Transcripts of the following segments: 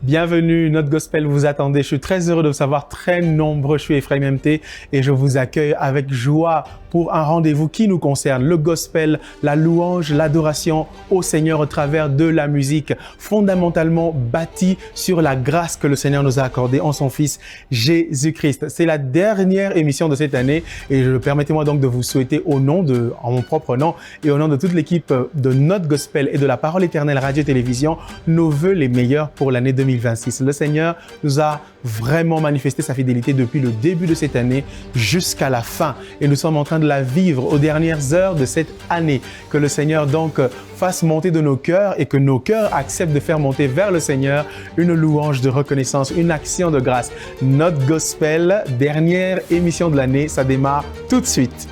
Bienvenue, notre gospel vous attendait. Je suis très heureux de vous savoir très nombreux. Je suis Ephraim MT et je vous accueille avec joie pour un rendez-vous qui nous concerne. Le gospel, la louange, l'adoration au Seigneur au travers de la musique, fondamentalement bâtie sur la grâce que le Seigneur nous a accordée en son Fils Jésus-Christ. C'est la dernière émission de cette année et permettez-moi donc de vous souhaiter en mon propre nom et au nom de toute l'équipe de notre gospel et de la Parole éternelle radio-télévision, nos vœux les meilleurs pour l'année 2026. Le Seigneur nous a vraiment manifesté sa fidélité depuis le début de cette année jusqu'à la fin et nous sommes en train de la vivre aux dernières heures de cette année. Que le Seigneur donc fasse monter de nos cœurs et que nos cœurs acceptent de faire monter vers le Seigneur une louange de reconnaissance, une action de grâce. Notre gospel, dernière émission de l'année, ça démarre tout de suite.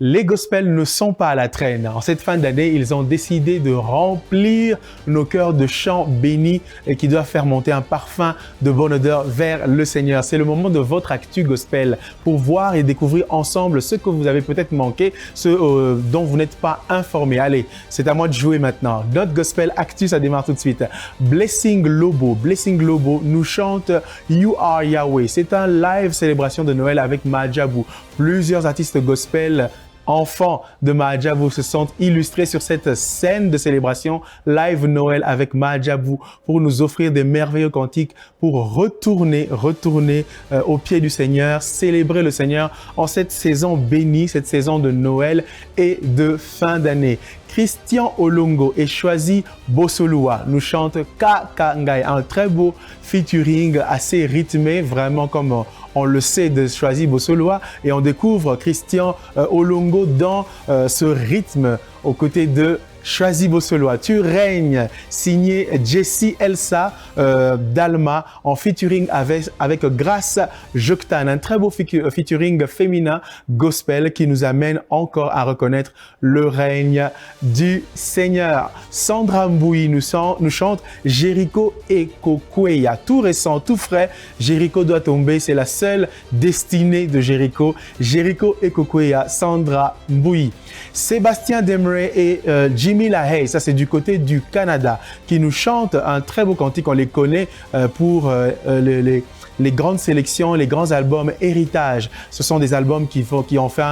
Les gospels ne sont pas à la traîne. En cette fin d'année, ils ont décidé de remplir nos cœurs de chants bénis et qui doivent faire monter un parfum de bonne odeur vers le Seigneur. C'est le moment de votre actu gospel pour voir et découvrir ensemble ce que vous avez peut-être manqué, ce dont vous n'êtes pas informé. Allez, c'est à moi de jouer maintenant. Notre gospel actu, ça démarre tout de suite. Blessing Lobo nous chante You Are Yahweh. C'est un live célébration de Noël avec Mahadjabou. Plusieurs artistes gospel enfants de Mahadjabou se sont illustrés sur cette scène de célébration live Noël avec Mahadjabou pour nous offrir des merveilleux cantiques pour retourner au pied du Seigneur, célébrer le Seigneur en cette saison bénie, cette saison de Noël et de fin d'année. Christian Olongo et Choisi Bosolua nous chantent Kakangai, un très beau featuring assez rythmé, vraiment comme on le sait de Choisi Bosolua, et on découvre Christian Olongo dans ce rythme aux côtés de Choisi Bosolua. Tu règnes, signé Jessie Elsa Dalma en featuring avec Grace Joktan, un très beau featuring féminin gospel qui nous amène encore à reconnaître le règne du Seigneur. Sandra Mboui nous chante Jéricho et Kokweya. Tout récent, tout frais, Jéricho doit tomber, c'est la seule destinée de Jéricho. Jéricho et Kokweya, Sandra Mboui. Sébastien Demre et Jimmy Lahey, ça c'est du côté du Canada, qui nous chante un très beau cantique. On les connaît pour les grandes sélections, les grands albums héritage. Ce sont des albums qui ont fait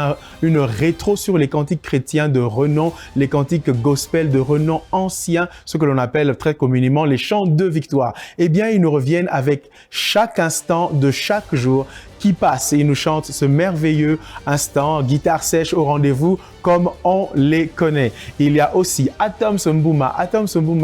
une rétro sur les cantiques chrétiens de renom, les cantiques gospel de renom ancien, ce que l'on appelle très communément les chants de victoire. Eh bien, ils nous reviennent avec chaque instant de chaque jour qui passe et ils nous chantent ce merveilleux instant, guitare sèche au rendez-vous comme on les connaît. Il y a aussi Atom Sombuma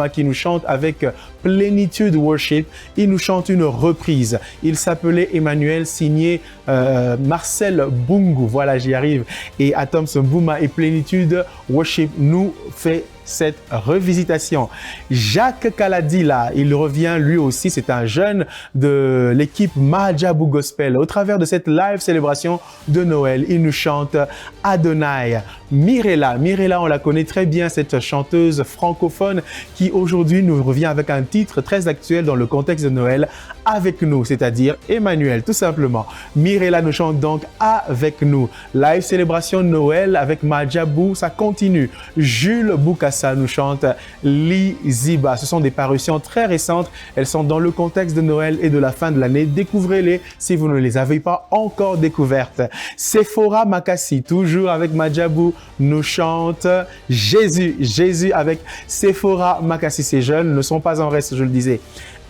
qui nous chante avec Plénitude Worship. Il nous chante une reprise. Il s'appelait Emmanuel, signé Marcel Bungu. Voilà, j'y arrive. Et Atom Sombuma et Plénitude Worship nous fait cette revisitation. Jacques Kaladila, il revient lui aussi, c'est un jeune de l'équipe Mahadjabou Gospel. Au travers de cette live célébration de Noël, il nous chante Adonai. Mirella, on la connaît très bien, cette chanteuse francophone qui aujourd'hui nous revient avec un titre très actuel dans le contexte de Noël, Avec nous, c'est-à-dire Emmanuel, tout simplement. Mirella nous chante donc Avec nous. Live célébration de Noël avec Mahadjabou, ça continue. Jules Boukassa nous chante Liziba. Ce sont des parutions très récentes. Elles sont dans le contexte de Noël et de la fin de l'année. Découvrez-les si vous ne les avez pas encore découvertes. Sephora Makassi, toujours avec Mahadjabou, nous chante Jésus avec Sephora Makassi. Ces jeunes ne sont pas en reste, je le disais.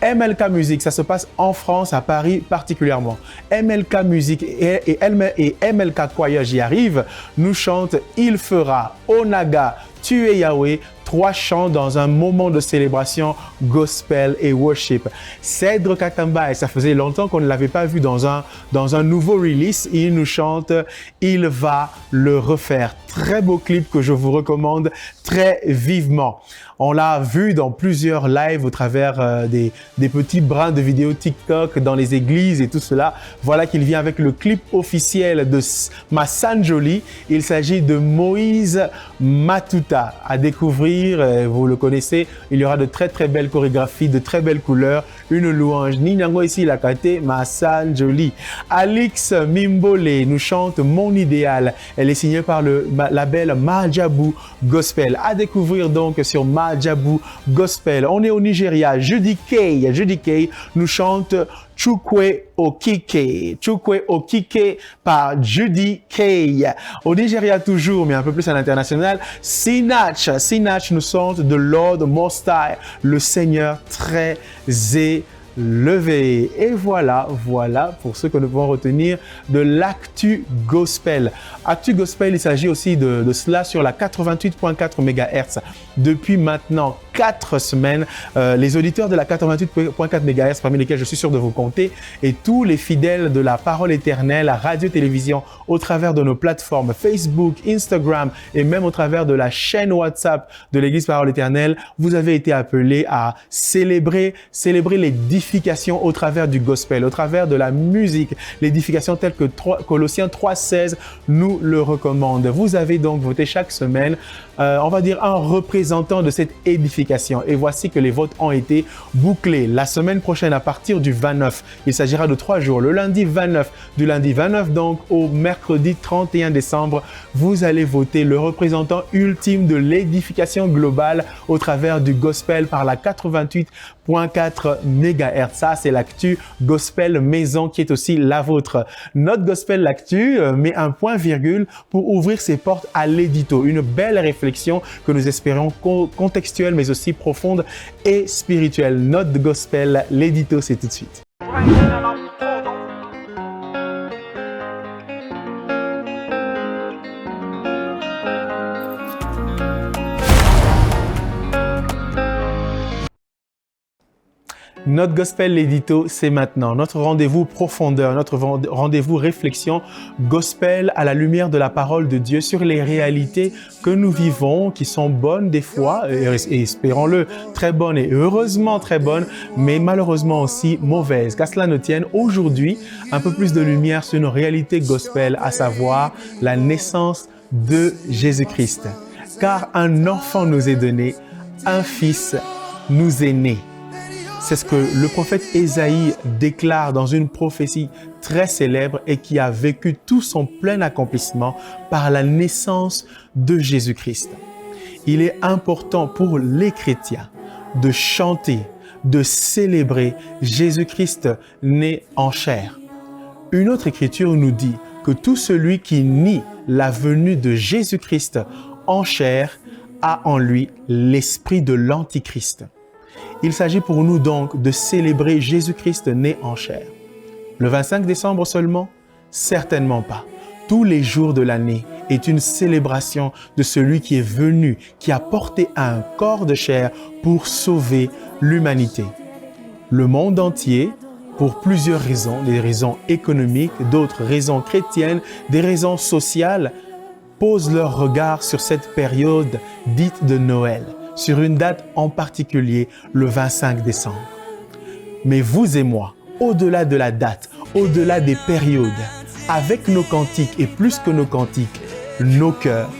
MLK Music, ça se passe en France, à Paris particulièrement. MLK Music et MLK Choir, j'y arrive, nous chante Il fera, Onaga, Tu es Yahweh, 3 chants dans un moment de célébration gospel et worship. Cèdre Katamba, et ça faisait longtemps qu'on ne l'avait pas vu dans un nouveau release. Il nous chante « Il va le refaire ». Très beau clip que je vous recommande très vivement. On l'a vu dans plusieurs lives au travers des petits brins de vidéos TikTok dans les églises et tout cela. Voilà qu'il vient avec le clip officiel de Massanjoli. Il s'agit de Moïse Matuta. À découvrir, vous le connaissez, il y aura de très très belles chorégraphies, de très belles couleurs, une louange. Ninyango ici, la kate Massanjoli. Alix Mimbole nous chante Mon idéal. Elle est signée par le label Majabu Gospel. À découvrir donc sur Majabu Gospel. On est au Nigeria. Judy Kay nous chante Chukwe Okike. Chukwe Okike par Judy Kay. Au Nigeria toujours, mais un peu plus à l'international. Sinach nous chante de Lord Most High, le Seigneur très élevé. Et voilà pour ce que nous pouvons retenir de l'Actu Gospel. Actu Gospel, il s'agit aussi de cela sur la 88.4 MHz. Depuis maintenant 4 semaines, les auditeurs de la 88.4 MHz, parmi lesquels je suis sûr de vous compter, et tous les fidèles de la Parole éternelle, la radio-télévision, au travers de nos plateformes Facebook, Instagram et même au travers de la chaîne WhatsApp de l'Église Parole éternelle, vous avez été appelés à célébrer l'édification au travers du gospel, au travers de la musique, l'édification telle que Colossiens 3,16 nous le recommande. Vous avez donc voté chaque semaine, on va dire, un représentant de cette édification. Et voici que les votes ont été bouclés. La semaine prochaine, à partir du 29, il s'agira de 3 jours. Le lundi 29, du lundi 29 donc au mercredi 31 décembre, vous allez voter le représentant ultime de l'édification globale au travers du gospel par la 88.4 MHz. Ça, c'est l'actu gospel maison qui est aussi la vôtre. Notre gospel l'actu met un point-virgule pour ouvrir ses portes à l'édito. Une belle réflexion que nous espérons contextuelle mais aussi profonde et spirituelle. Notre gospel, l'édito, c'est tout de suite. Notre gospel, l'édito, c'est maintenant. Notre rendez-vous profondeur, notre rendez-vous réflexion, gospel à la lumière de la parole de Dieu sur les réalités que nous vivons, qui sont bonnes des fois, et espérons-le, très bonnes et heureusement très bonnes, mais malheureusement aussi mauvaises. Qu'à cela ne tienne, aujourd'hui, un peu plus de lumière sur une réalité gospel, à savoir la naissance de Jésus-Christ. Car un enfant nous est donné, un fils nous est né. C'est ce que le prophète Ésaïe déclare dans une prophétie très célèbre et qui a vécu tout son plein accomplissement par la naissance de Jésus-Christ. Il est important pour les chrétiens de chanter, de célébrer Jésus-Christ né en chair. Une autre écriture nous dit que tout celui qui nie la venue de Jésus-Christ en chair a en lui l'esprit de l'Antichrist. Il s'agit pour nous donc de célébrer Jésus-Christ né en chair. Le 25 décembre seulement? Certainement pas. Tous les jours de l'année est une célébration de celui qui est venu, qui a porté un corps de chair pour sauver l'humanité. Le monde entier, pour plusieurs raisons, des raisons économiques, d'autres raisons chrétiennes, des raisons sociales, pose leur regard sur cette période dite de Noël, sur une date en particulier, le 25 décembre. Mais vous et moi, au-delà de la date, au-delà des périodes, avec nos cantiques et plus que nos cantiques, nos cœurs,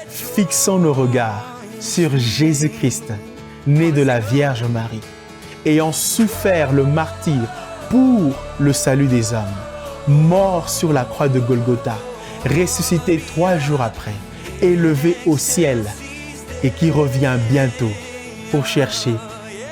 fixons nos regards sur Jésus-Christ, né de la Vierge Marie, ayant souffert le martyre pour le salut des hommes, mort sur la croix de Golgotha, ressuscité 3 jours après, élevé au ciel, et qui revient bientôt pour chercher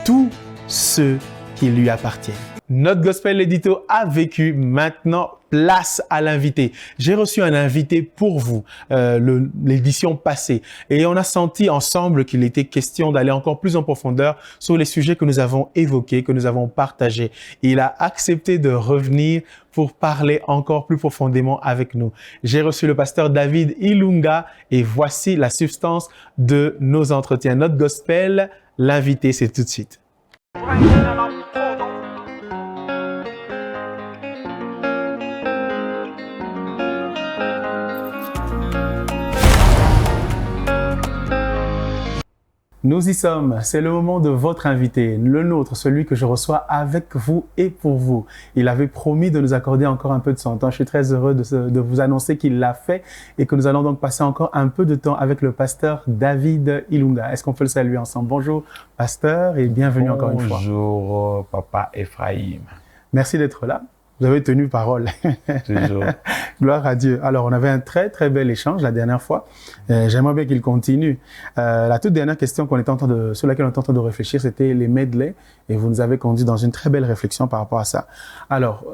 tous ceux qui lui appartiennent. Notre gospel édito a vécu maintenant place à l'invité. J'ai reçu un invité pour vous, l'édition passée, et on a senti ensemble qu'il était question d'aller encore plus en profondeur sur les sujets que nous avons évoqués, que nous avons partagés. Il a accepté de revenir pour parler encore plus profondément avec nous. J'ai reçu le pasteur David Ilunga et voici la substance de nos entretiens. Notre gospel, l'invité, c'est tout de suite. Nous y sommes, c'est le moment de votre invité, le nôtre, celui que je reçois avec vous et pour vous. Il avait promis de nous accorder encore un peu de son temps. Je suis très heureux de vous annoncer qu'il l'a fait et que nous allons donc passer encore un peu de temps avec le pasteur David Ilunga. Est-ce qu'on peut le saluer ensemble? Bonjour pasteur et bienvenue encore une fois. Bonjour papa Ephraim. Merci d'être là. Vous avez tenu parole. Toujours. Gloire à Dieu. Alors, on avait un très, très bel échange la dernière fois. J'aimerais bien qu'il continue. La toute dernière question sur laquelle on était en train de réfléchir, c'était les medleys. Et vous nous avez conduit dans une très belle réflexion par rapport à ça. Alors,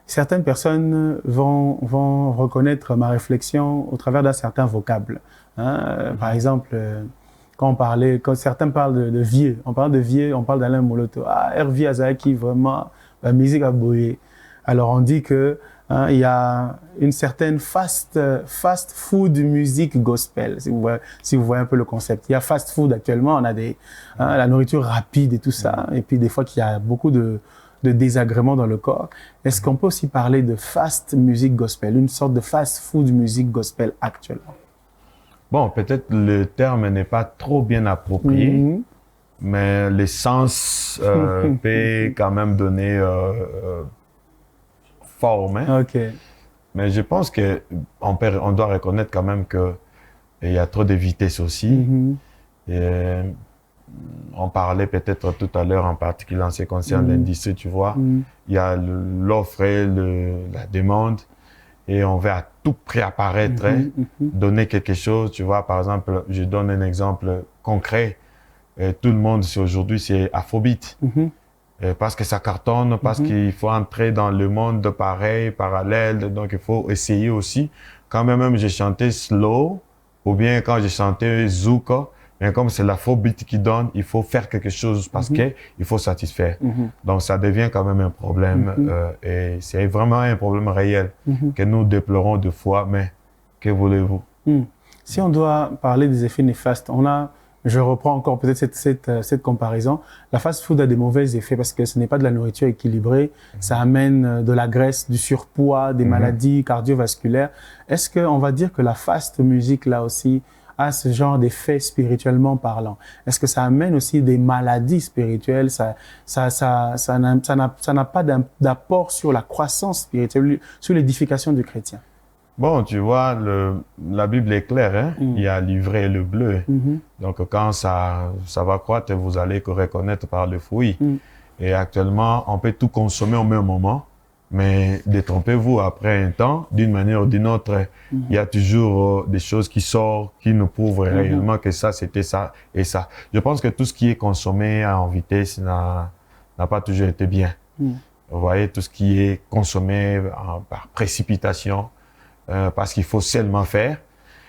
certaines personnes vont reconnaître ma réflexion au travers d'un certain vocable. Par exemple, quand certains parlent de vieux, on parle de vieux, on parle d'Alain Moloto. Ah, Hervé Azaki, vraiment, la musique a bouillé. Alors, on dit que il y a une certaine fast food musique gospel, si vous voyez un peu le concept. Il y a fast food actuellement, on a la nourriture rapide et tout ça, et puis des fois qu'il y a beaucoup de désagréments dans le corps. Est-ce qu'on peut aussi parler de fast music gospel, une sorte de fast food musique gospel actuellement? Bon, peut-être le terme n'est pas trop bien approprié, mais l'essence peut quand même donner forme. Hein? Ok. Mais je pense que on doit reconnaître quand même que il y a trop de vitesse aussi. Et, on parlait peut-être tout à l'heure en particulier en ce qui concerne l'industrie, tu vois. Il y a l'offre et la demande. Et on veut à tout prix apparaître, donner quelque chose. Tu vois, par exemple, je donne un exemple concret. Tout le monde aujourd'hui, c'est Afrobeat. Parce que ça cartonne, parce qu'il faut entrer dans le monde de pareil, parallèle. Donc, il faut essayer aussi. Quand même, j'ai chanté slow, ou bien quand j'ai chanté zouk, mais comme c'est l'Afrobeat qui donne, il faut faire quelque chose parce que il faut satisfaire. Donc, ça devient quand même un problème. Et c'est vraiment un problème réel que nous déplorons deux fois. Mais que voulez-vous? Si on doit parler des effets néfastes, je reprends encore peut-être cette comparaison. La fast-food a des mauvais effets parce que ce n'est pas de la nourriture équilibrée. Ça amène de la graisse, du surpoids, des maladies cardiovasculaires. Est-ce qu'on va dire que la fast music, là aussi, a ce genre d'effet spirituellement parlant? Est-ce que ça amène aussi des maladies spirituelles? Ça n'a pas d'apport sur la croissance spirituelle, sur l'édification du chrétien? Bon, tu vois, la Bible est claire, hein? Il y a l'ivraie et le bleu. Donc, quand ça va croître, vous allez reconnaître par le fruit. Et actuellement, on peut tout consommer au même moment, mais détrompez-vous, après un temps, d'une manière ou d'une autre, il y a toujours des choses qui sortent, qui nous prouvent réellement que ça, c'était ça et ça. Je pense que tout ce qui est consommé en vitesse n'a pas toujours été bien. Vous voyez, tout ce qui est consommé par précipitation, parce qu'il faut seulement faire.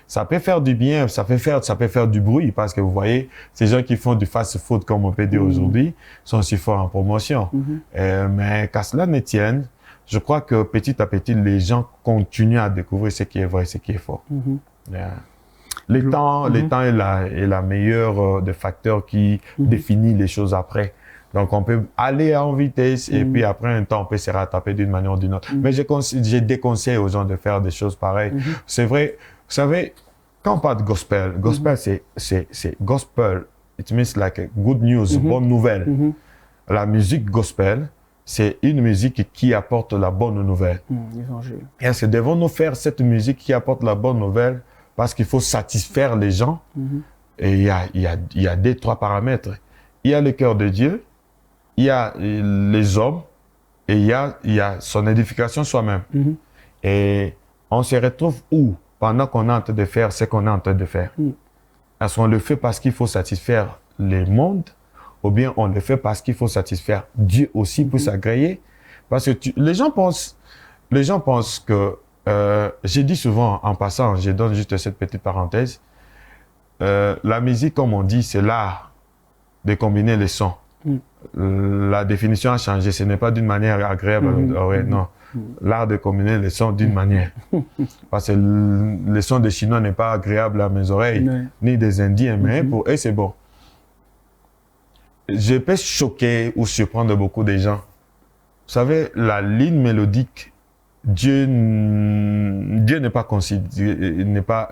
Ça peut faire du bien, ça peut faire du bruit, parce que vous voyez, ces gens qui font du fast-food, comme on peut dire aujourd'hui, sont aussi forts en promotion. Mais qu'à cela ne tienne, je crois que petit à petit, les gens continuent à découvrir ce qui est vrai, ce qui est faux. Le temps est la meilleure des facteurs qui définit les choses après. Donc, on peut aller en vitesse et puis après un temps, on peut se rattraper d'une manière ou d'une autre. Mais je déconseille aux gens de faire des choses pareilles. C'est vrai, vous savez, quand on parle de gospel, c'est gospel. It means like good news, bonne nouvelle. La musique gospel, c'est une musique qui apporte la bonne nouvelle. Et est-ce que devons-nous faire cette musique qui apporte la bonne nouvelle parce qu'il faut satisfaire les gens? Et il y a deux, trois paramètres. Il y a le cœur de Dieu, il y a les hommes et il y a son édification soi-même. Et on se retrouve où pendant qu'on est en train de faire ce qu'on est en train de faire? Est-ce qu'on le fait parce qu'il faut satisfaire les mondes ou bien on le fait parce qu'il faut satisfaire Dieu aussi pour s'agréer? Parce que les gens pensent que, j'ai dit souvent en passant, je donne juste cette petite parenthèse, la musique, comme on dit, c'est l'art de combiner les sons. La définition a changé, ce n'est pas d'une manière agréable, non. L'art de combiner les sons d'une manière. Parce que le son des Chinois n'est pas agréable à mes oreilles, ni des Indiens, mais pour eux, c'est bon. Je peux choquer ou surprendre beaucoup de gens. Vous savez, la ligne mélodique, Dieu n'est pas considéré, n'est pas,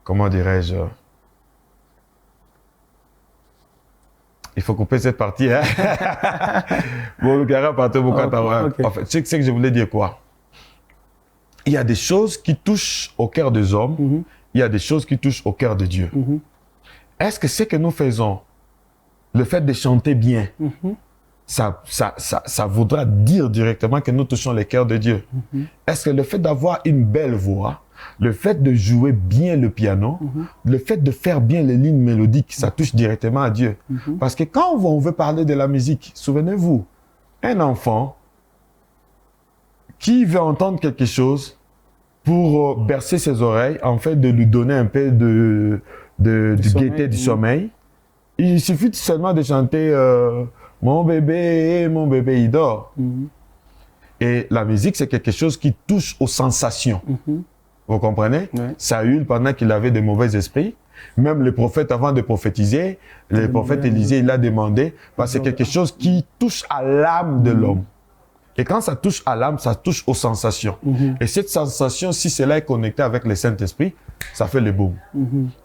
comment dirais-je, il faut couper cette partie, hein. Bon, le carré partout, en fait, c'est que je voulais dire quoi? Il y a des choses qui touchent au cœur des hommes, il y a des choses qui touchent au cœur de Dieu. Est-ce que ce que nous faisons, le fait de chanter bien, ça voudra dire directement que nous touchons le cœur de Dieu? Est-ce que le fait d'avoir une belle voix, le fait de jouer bien le piano, le fait de faire bien les lignes mélodiques, ça touche directement à Dieu. Parce que quand on veut parler de la musique, souvenez-vous, un enfant qui veut entendre quelque chose pour bercer ses oreilles, en fait de lui donner un peu de gaieté, du sommeil, il suffit seulement de chanter mon bébé, il dort. Et la musique, c'est quelque chose qui touche aux sensations. Vous comprenez? Saül, pendant qu'il avait de mauvais esprits, même le prophète, avant de prophétiser, le prophète Élisée, il a demandé, parce que c'est quelque chose qui touche à l'âme de l'homme. Et quand ça touche à l'âme, ça touche aux sensations. Et cette sensation, si cela est connecté avec le Saint-Esprit, ça fait le boom.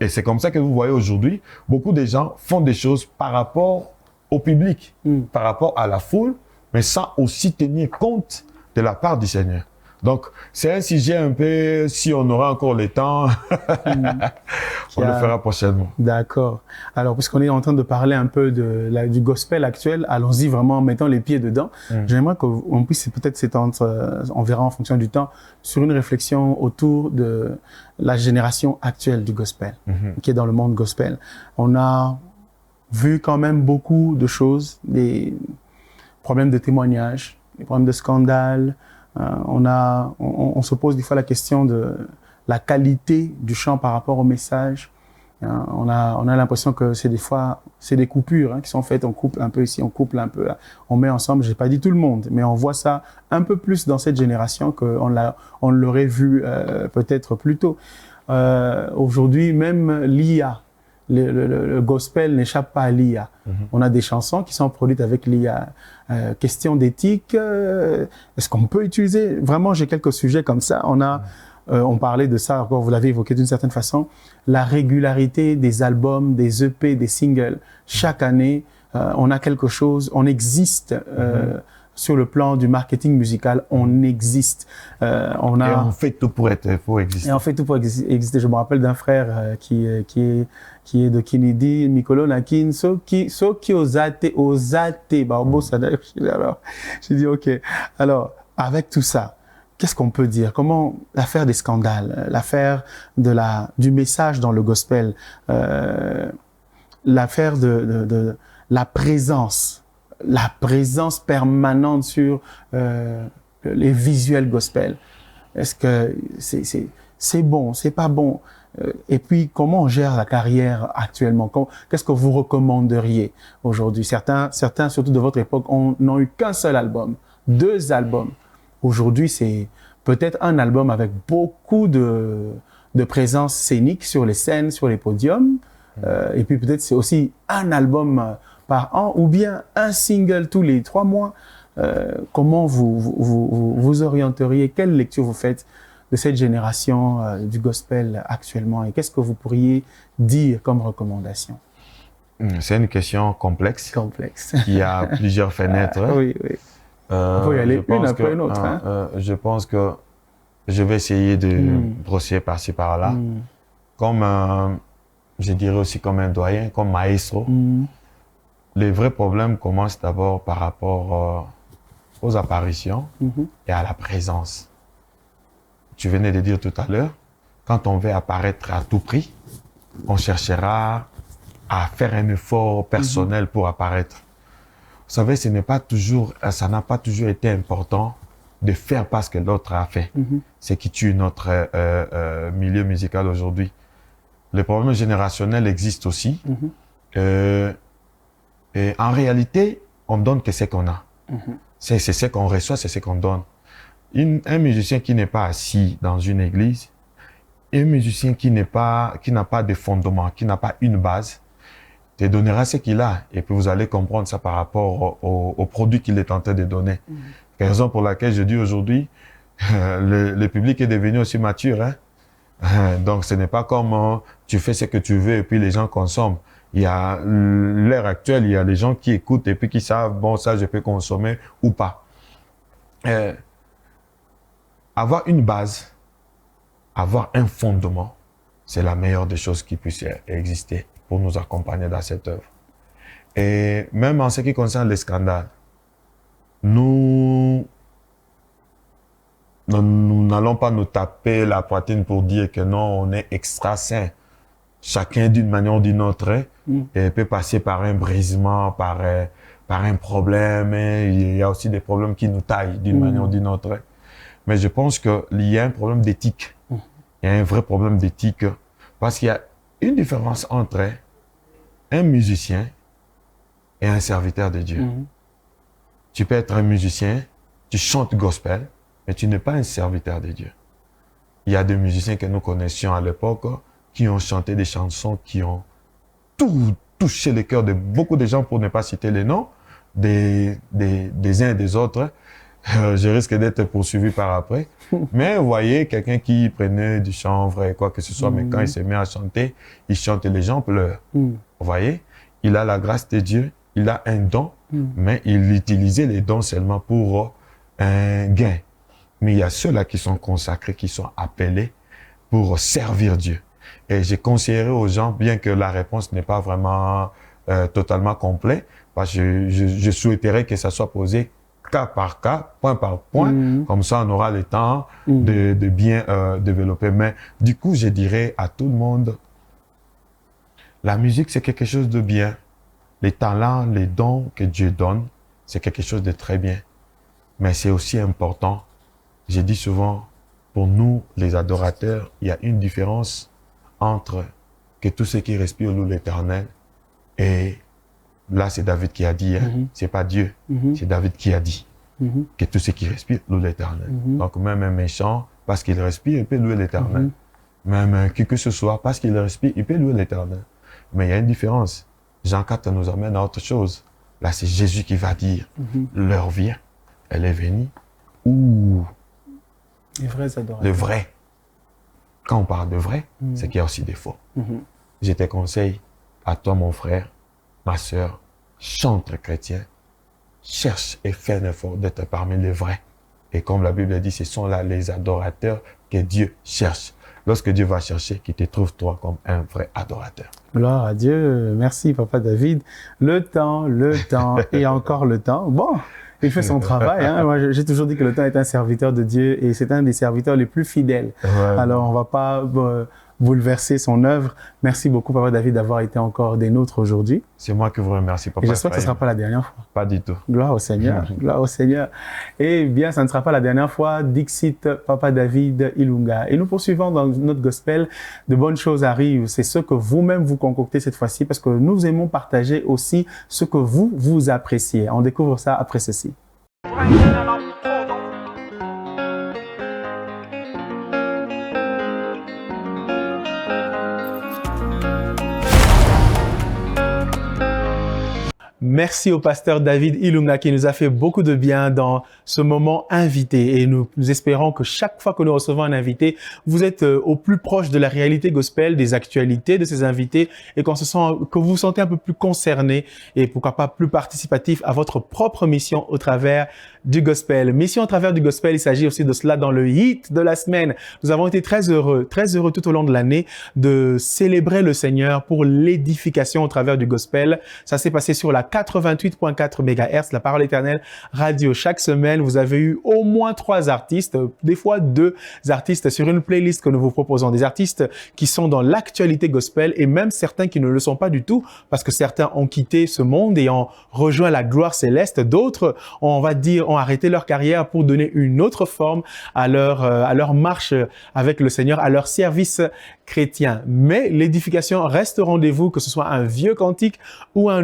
Et c'est comme ça que vous voyez aujourd'hui, beaucoup de gens font des choses par rapport au public, par rapport à la foule, mais sans aussi tenir compte de la part du Seigneur. Donc, c'est un sujet un peu, si on aura encore le temps, on le fera prochainement. D'accord. Alors, puisqu'on est en train de parler un peu du gospel actuel, allons-y vraiment en mettant les pieds dedans. J'aimerais qu'on puisse peut-être s'étendre, on verra en fonction du temps, sur une réflexion autour de la génération actuelle du gospel, qui est dans le monde gospel. On a vu quand même beaucoup de choses, des problèmes de témoignage, des problèmes de scandale. On se pose des fois la question de la qualité du chant par rapport au message. On a l'impression que c'est des fois, c'est des coupures qui sont faites. On coupe un peu ici, on coupe un peu, on met ensemble. J'ai pas dit tout le monde, mais on voit ça un peu plus dans cette génération qu'on l'aurait vu peut-être plus tôt. Aujourd'hui, même l'IA, le gospel n'échappe pas à l'IA. On a des chansons qui sont produites avec l'IA. Question d'éthique, est-ce qu'on peut utiliser? Vraiment, j'ai quelques sujets comme ça. On parlait de ça, encore vous l'avez évoqué d'une certaine façon, la régularité des albums, des EP, des singles. Chaque année, on a quelque chose, on existe sur le plan du marketing musical, on existe. Et on fait tout pour exister. Et on fait tout pour exister. Je me rappelle d'un frère qui est de Kennedy, Nicolo Nakin, qui osate, barbo sadar. Alors, j'ai dit ok. Alors, avec tout ça, qu'est-ce qu'on peut dire? Comment l'affaire des scandales, l'affaire du message dans le gospel, l'affaire de la présence permanente sur les visuels gospel. Est-ce que c'est bon, c'est pas bon? Et puis, comment on gère la carrière actuellement? Qu'est-ce que vous recommanderiez aujourd'hui? Certains, surtout de votre époque, n'ont eu qu'un seul album, 2 albums. Aujourd'hui, c'est peut-être un album avec beaucoup de présence scénique sur les scènes, sur les podiums. Et puis peut-être c'est aussi un album par an ou bien un single tous les 3 mois. Comment vous orienteriez? Quelle lecture vous faites de cette génération du gospel actuellement et qu'est-ce que vous pourriez dire comme recommandation? C'est une question complexe. Il y a plusieurs fenêtres. Oui. Il faut y aller une après une autre. Je pense que je vais essayer de brosser par-ci par-là. Comme, je dirais aussi comme un doyen, comme maestro. Les vrais problèmes commencent d'abord par rapport aux apparitions et à la présence. Tu venais de dire tout à l'heure, quand on veut apparaître à tout prix, on cherchera à faire un effort personnel pour apparaître. savez, ça n'a pas toujours été important de faire parce que l'autre a fait. C'est qui tue notre milieu musical aujourd'hui. Le problème générationnel existe aussi. Et en réalité, on donne que ce qu'on a. C'est ce qu'on reçoit, c'est ce qu'on donne. Un musicien qui n'est pas assis dans une église, un musicien qui n'a pas de fondement, qui n'a pas une base, te donnera ce qu'il a. Et puis vous allez comprendre ça par rapport au produit qu'il est en train de donner. Raison pour laquelle je dis aujourd'hui, le public est devenu aussi mature. Hein? Donc ce n'est pas comme tu fais ce que tu veux et puis les gens consomment. Il y a l'ère actuelle, il y a des gens qui écoutent et puis qui savent, bon, ça je peux consommer ou pas. Avoir une base, avoir un fondement, c'est la meilleure des choses qui puissent exister pour nous accompagner dans cette œuvre. Et même en ce qui concerne les scandales, nous n'allons pas nous taper la poitrine pour dire que non, on est extra saint. Chacun d'une manière ou d'une autre peut passer par un brisement, par un problème. Et il y a aussi des problèmes qui nous taillent d'une manière ou d'une autre. Mais je pense qu'il y a un problème d'éthique. Il y a un vrai problème d'éthique parce qu'il y a une différence entre un musicien et un serviteur de Dieu. Tu peux être un musicien, tu chantes gospel, mais tu n'es pas un serviteur de Dieu. Il y a des musiciens que nous connaissions à l'époque qui ont chanté des chansons qui ont tout touché le cœur de beaucoup de gens, pour ne pas citer les noms des uns et des autres. Je risque d'être poursuivi par après. Mais vous voyez, quelqu'un qui prenait du chanvre et quoi que ce soit, mais quand il se met à chanter, il chante et les gens pleurent. Vous voyez, il a la grâce de Dieu, il a un don, mais il utilisait les dons seulement pour un gain. Mais il y a ceux-là qui sont consacrés, qui sont appelés pour servir Dieu. Et j'ai conseillé aux gens, bien que la réponse n'est pas vraiment totalement complète, parce que je souhaiterais que ça soit posé cas par cas, point par point, comme ça on aura le temps de bien développer. Mais du coup, je dirais à tout le monde, la musique c'est quelque chose de bien. Les talents, les dons que Dieu donne, c'est quelque chose de très bien. Mais c'est aussi important, j'ai dit souvent, pour nous les adorateurs, il y a une différence entre que tous ceux qui respirent louent l'Éternel et là, c'est David qui a dit, c'est pas Dieu, c'est David qui a dit que tous ceux qui respirent louent l'Éternel. Donc même un méchant, parce qu'il respire, il peut louer l'Éternel. Même qui que ce soit, parce qu'il respire, il peut louer l'Éternel. Mais il y a une différence. Jean 4 nous amène à autre chose. Là, c'est Jésus qui va dire, l'heure vient, elle est venue, ou le vrai. Quand on parle de vrai, c'est qu'il y a aussi des faux. Je te conseille, à toi mon frère, ma sœur, chante chrétien, cherche et fais un effort d'être parmi les vrais. Et comme la Bible dit, ce sont là les adorateurs que Dieu cherche. Lorsque Dieu va chercher, qu'il te trouve toi comme un vrai adorateur. Gloire à Dieu. Merci, Papa David. Le temps et encore le temps. Bon, il fait son travail. Hein. Moi, j'ai toujours dit que le temps est un serviteur de Dieu et c'est un des serviteurs les plus fidèles. Alors, on ne va pas bouleverser son œuvre. Merci beaucoup, Papa David, d'avoir été encore des nôtres aujourd'hui. C'est moi qui vous remercie, Papa. Et j'espère que ce ne sera pas la dernière fois. Pas du tout. Gloire au Seigneur. Gloire au Seigneur. Eh bien, ça ne sera pas la dernière fois. Dixit, Papa David Ilunga. Et nous poursuivons dans notre gospel. De bonnes choses arrivent. C'est ce que vous-même vous concoctez cette fois-ci parce que nous aimons partager aussi ce que vous appréciez. On découvre ça après ceci. Merci au pasteur David Ilunga qui nous a fait beaucoup de bien dans ce moment invité et nous espérons que chaque fois que nous recevons un invité, vous êtes au plus proche de la réalité gospel, des actualités de ces invités et que vous vous sentez un peu plus concerné et pourquoi pas plus participatif à votre propre mission au travers du gospel. Mission au travers du gospel, il s'agit aussi de cela dans le hit de la semaine. Nous avons été très heureux tout au long de l'année de célébrer le Seigneur pour l'édification au travers du gospel. Ça s'est passé sur la 4 88.4 MHz, la parole éternelle radio. Chaque semaine, vous avez eu au moins 3 artistes, des fois 2 artistes sur une playlist que nous vous proposons. Des artistes qui sont dans l'actualité gospel et même certains qui ne le sont pas du tout parce que certains ont quitté ce monde et ont rejoint la gloire céleste. D'autres, on va dire, ont arrêté leur carrière pour donner une autre forme à leur marche avec le Seigneur, à leur service chrétien. Mais l'édification reste au rendez-vous, que ce soit un vieux cantique ou un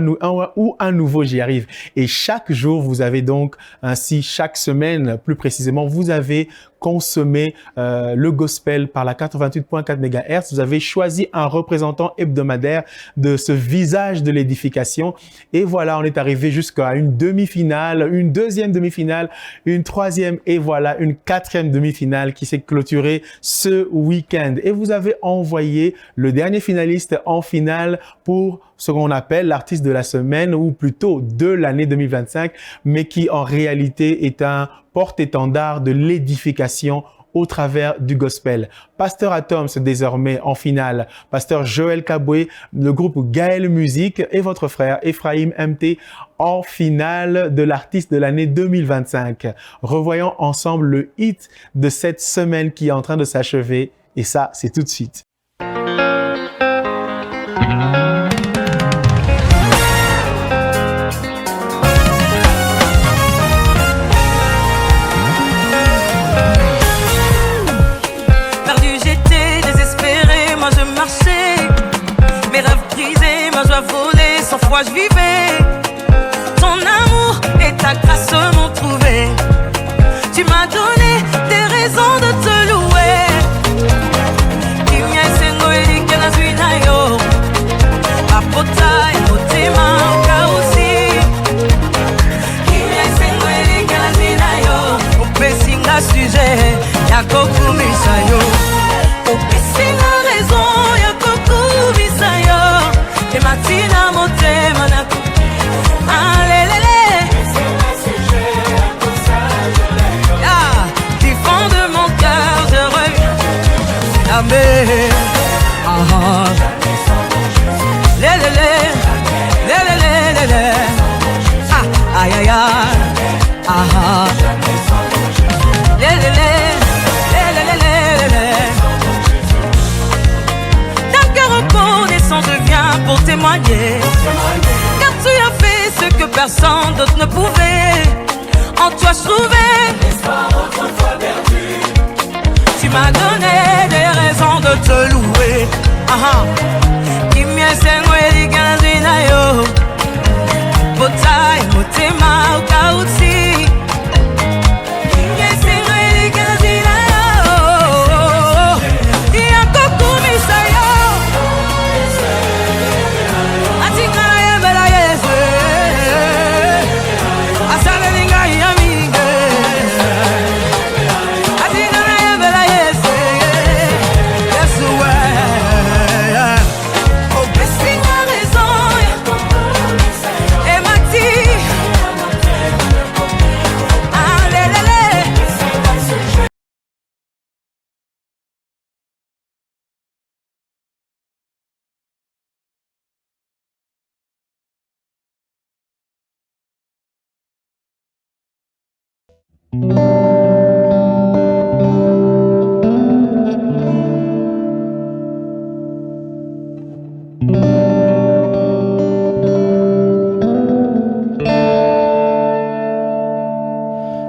nouveau, j'y arrive. Et chaque jour, vous avez donc ainsi, chaque semaine, plus précisément, vous avez consommé le gospel par la 88.4 MHz. Vous avez choisi un représentant hebdomadaire de ce visage de l'édification. Et voilà, on est arrivé jusqu'à une demi-finale, une deuxième demi-finale, une troisième et voilà, une quatrième demi-finale qui s'est clôturée ce week-end. Et vous avez envoyé le dernier finaliste en finale pour ce qu'on appelle l'artiste de la semaine ou plutôt de l'année 2025, mais qui en réalité est un porte-étendard de l'édification au travers du gospel. Pasteur Atoms désormais en finale, Pasteur Joël Kaboué, le groupe Gaël Musique et votre frère Ephraim MT en finale de l'artiste de l'année 2025. Revoyons ensemble le hit de cette semaine qui est en train de s'achever et ça, c'est tout de suite. Je vivais, ton amour et ta grâce m'ont trouvé. Tu m'as donné des raisons de te louer. Sujet, y'a beaucoup misayo. Opesi na raison, y'a beaucoup misayo. Et matina motema na alelele. Du fond de mon cœur, je reviens. Amen. Ah, lelele, lelele, ah, aïe aïe aïe, ah. D'un cœur reconnaissant, je viens pour témoigner. Car tu as fait ce que personne d'autre ne pouvait. En toi je trouvais l'espoir autrefois perdu. Tu m'as donné des raisons de te louer. Kimyesenweli kanazinayo. Botai motema ukauti.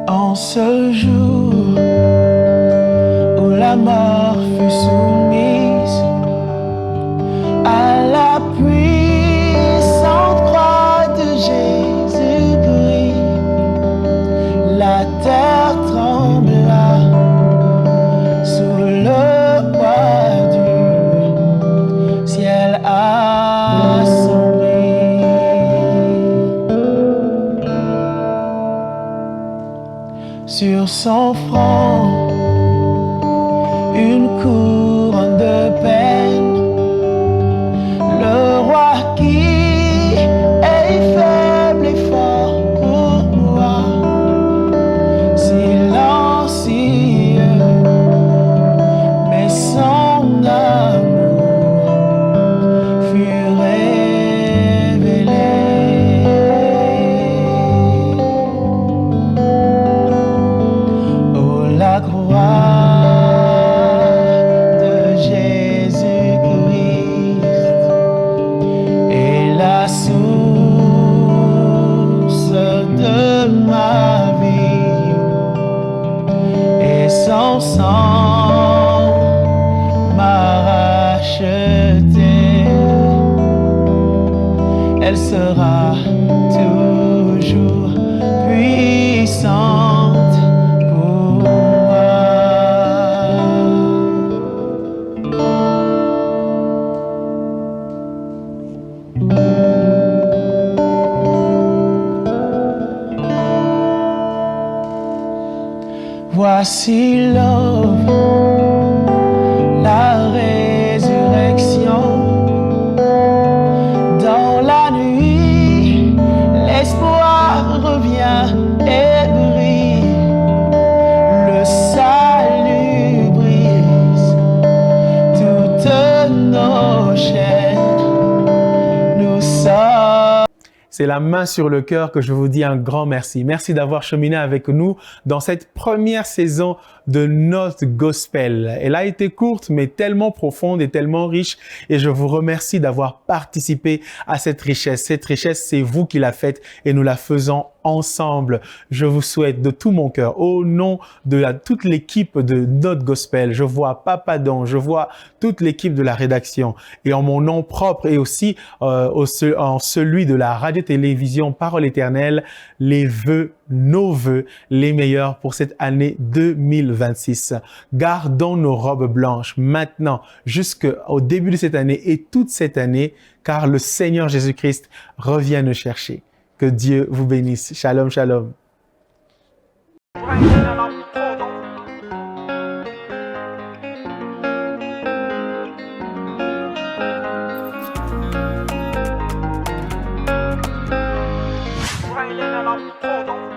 En ce jour où la mort fut soumise à la puissante croix de Jésus-Christ, la terre trembla sous le poids du ciel assombri. Sur son front, une couronne de peine, le roi qui est faible et fort pour moi, silencieux, mais son amour fut révélé. son sang m'a racheté. Elle sera toujours puissante pour moi. Voici l'aube, la résurrection. Dans la nuit, l'espoir revient et brille. Le salut brise toutes nos chaînes. Nous sommes. C'est la main sur le cœur que je vous dis un grand merci. Merci d'avoir cheminé avec nous dans cette première saison de notre gospel. Elle a été courte, mais tellement profonde et tellement riche. Et je vous remercie d'avoir participé à cette richesse. Cette richesse, c'est vous qui la faites et nous la faisons ensemble. Je vous souhaite de tout mon cœur, au nom de toute l'équipe de notre gospel, je vois Papa Don, je vois toute l'équipe de la rédaction et en mon nom propre et aussi en celui de la radio-télévision Parole Éternelle, les vœux, nos vœux, les meilleurs pour cette année 2026. Gardons nos robes blanches maintenant jusqu'au début de cette année et toute cette année, car le Seigneur Jésus-Christ revient nous chercher. Que Dieu vous bénisse. Shalom, shalom. Raining and I'm cold.